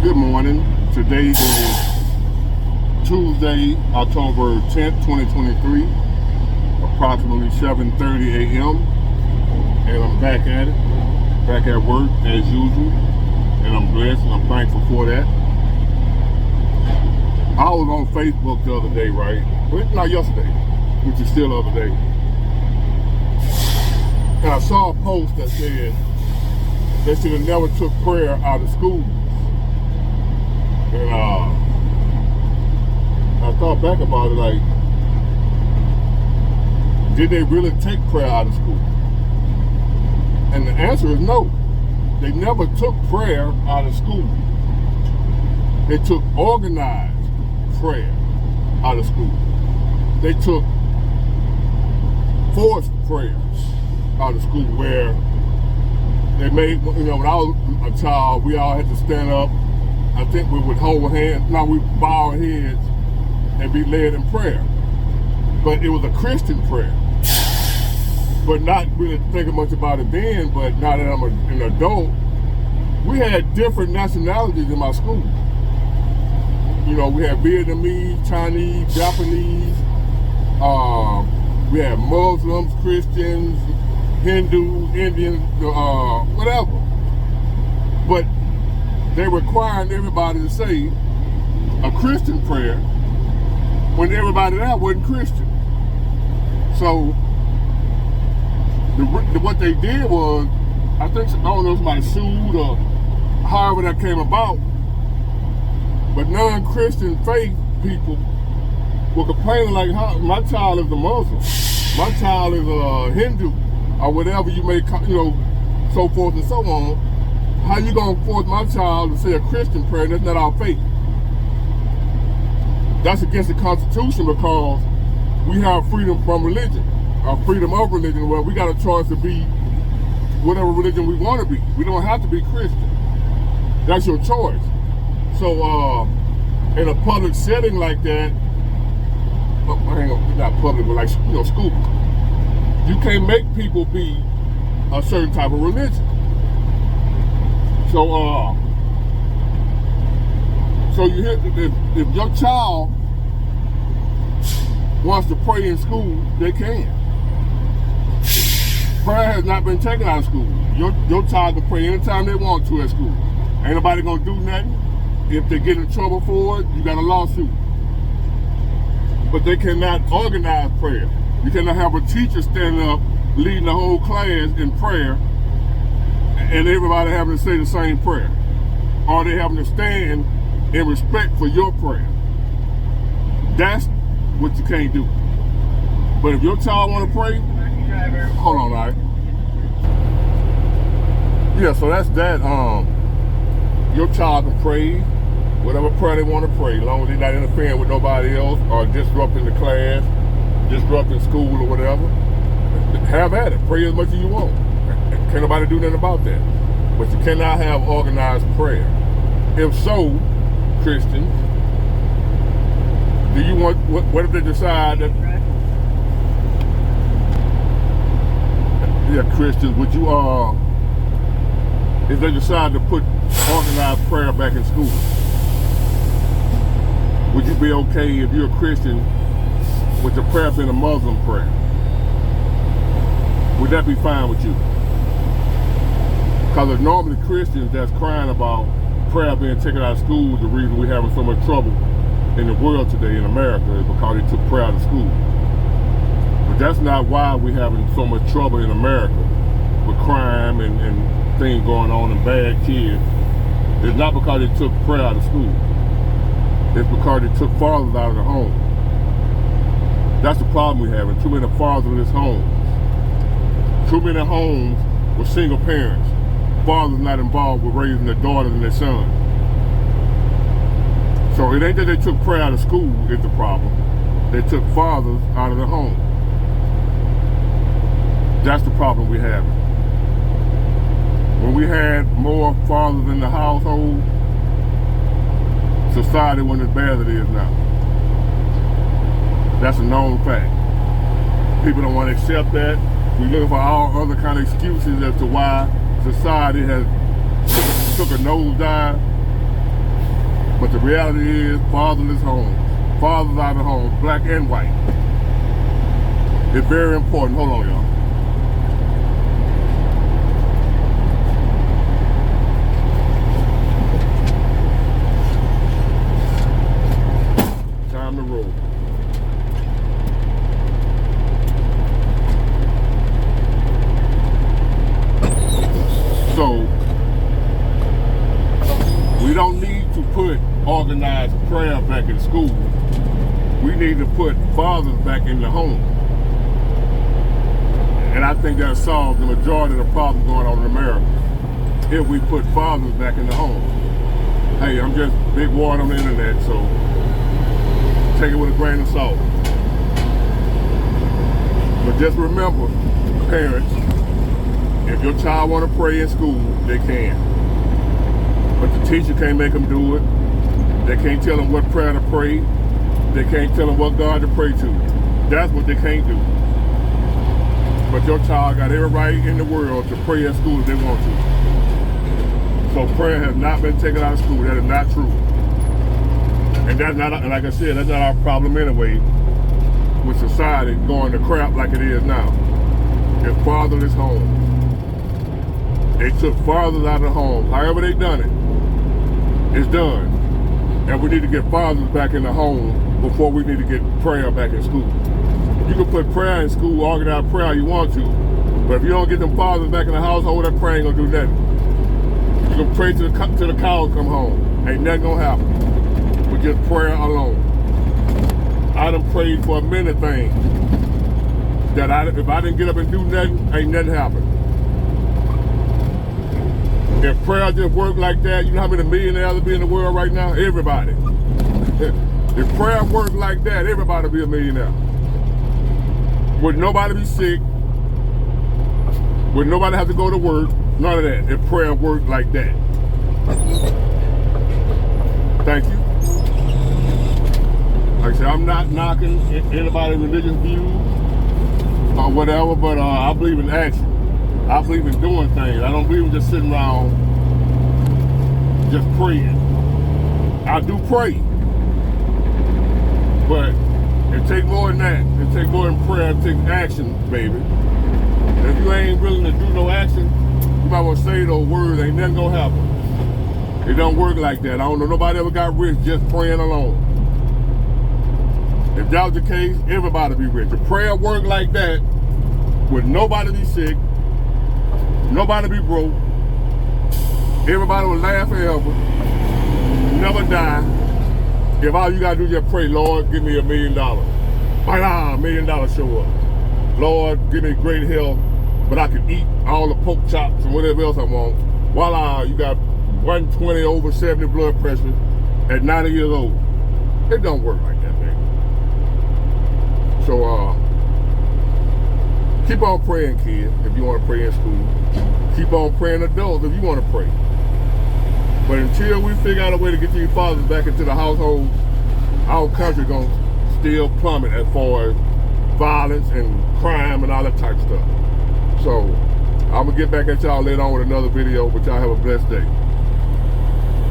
Good morning. Today is Tuesday, October 10th, 2023, approximately 7:30 a.m. And I'm back at it, back at work as usual, and I'm blessed and I'm thankful for that. I was on Facebook the other day, right? Well, not yesterday, which is still the other day. And I saw a post that said they should have never took prayer out of school. And I thought back about it, like, did they really take prayer out of school? And the answer is no. They never took prayer out of school. They took organized prayer out of school. They took forced prayers out of school, where they made, when I was a child, we all had to stand up. I think we would hold hands, we bow our heads and be led in prayer. But it was a Christian prayer. But not really thinking much about it then, but now that I'm an adult, we had different nationalities in my school. We had Vietnamese, Chinese, Japanese, we had Muslims, Christians, Hindus, Indians, whatever. But they requiring everybody to say a Christian prayer when everybody there wasn't Christian. So what they did was, I don't know if somebody sued or however that came about, but non-Christian faith people were complaining like, my child is a Muslim, my child is a Hindu, or whatever you may, so forth and so on. How you gonna force my child to say a Christian prayer? That's not our faith. That's against the Constitution, because we have freedom from religion, or freedom of religion, where we got a choice to be whatever religion we want to be. We don't have to be Christian. That's your choice. So in a public setting like that, not public, but like school, you can't make people be a certain type of religion. So you hear, if your child wants to pray in school, they can. Prayer has not been taken out of school. Your child can pray anytime they want to at school. Ain't nobody gonna do nothing. If they get in trouble for it, you got a lawsuit. But they cannot organize prayer. You cannot have a teacher standing up leading the whole class in prayer, and everybody having to say the same prayer, or they having to stand in respect for your prayer. That's what you can't do. But if your child want to pray, hold on, all right? Yeah, so that's that. Your child can pray whatever prayer they want to pray, as long as they're not interfering with nobody else or disrupting the class, disrupting school or whatever. Have at it. Pray as much as you want. Can't nobody do nothing about that. But you cannot have organized prayer. If so, Christians, do you want, what if they decide that, Christians, would you, if they decide to put organized prayer back in school, would you be okay if you're a Christian with your prayer being a Muslim prayer? Would that be fine with you? Because it's normally Christians that's crying about prayer being taken out of school. The reason we're having so much trouble in the world today in America is because they took prayer out of school. But that's not why we're having so much trouble in America with crime and things going on and bad kids. It's not because they took prayer out of school. It's because they took fathers out of the home. That's the problem we're having. Too many fatherless homes. Too many homes with single parents. Fathers not involved with raising their daughters and their sons. So it ain't that they took prayer out of school is the problem. They took fathers out of the home. That's the problem we're having. When we had more fathers in the household, society wasn't as bad as it is now. That's a known fact. People don't want to accept that. We're looking for all other kind of excuses as to why society has took a nosedive. But the reality is, fatherless homes, fathers out of home, black and white. It's very important. Hold on, y'all. Time to roll. So, we don't need to put organized prayer back in school. We need to put fathers back in the home. And I think that'll solve the majority of the problem going on in America if we put fathers back in the home. Hey, I'm just big word on the internet, so take it with a grain of salt. But just remember, parents, if your child want to pray in school, they can. But the teacher can't make them do it. They can't tell them what prayer to pray. They can't tell them what God to pray to. That's what they can't do. But your child got every right in the world to pray at school if they want to. So prayer has not been taken out of school. That is not true. And that's not, and like I said, that's not our problem anyway with society going to crap like it is now. It's fatherless homes. They took fathers out of the home. However they done it, it's done. And we need to get fathers back in the home before we need to get prayer back in school. You can put prayer in school, organize prayer you want to, but if you don't get them fathers back in the household, that prayer ain't gonna do nothing. You can pray till the cows come home. Ain't nothing gonna happen with just prayer alone. I done prayed for a minute things that if I didn't get up and do nothing, ain't nothing happen. If prayer just worked like that, you know how many millionaires there be in the world right now? Everybody. If prayer worked like that, everybody would be a millionaire. Would nobody be sick? Would nobody have to go to work? None of that. If prayer worked like that. Thank you. Like I said, I'm not knocking anybody's religious views or whatever, but I believe in action. I believe in doing things. I don't believe in just sitting around just praying. I do pray, but it takes more than that. It takes more than prayer. It takes action, baby. And if you ain't willing to do no action, you might want to say those words. Ain't nothing gonna happen. It don't work like that. I don't know nobody ever got rich just praying alone. If that was the case, everybody would be rich. If prayer worked like that, would nobody be sick, nobody be broke, everybody would laugh forever, never die. If all you gotta do is just pray, Lord, give me $1 million. $1 million show up. Lord, give me great health, but I can eat all the pork chops and whatever else I want. Voila, you got 120 over 70 blood pressure at 90 years old. It don't work like that, man. So, keep on praying, kids, if you want to pray in school. Keep on praying, adults, if you want to pray. But until we figure out a way to get these fathers back into the household, our country gonna still plummet as far as violence and crime and all that type of stuff. So, I'm gonna get back at y'all later on with another video, but y'all have a blessed day.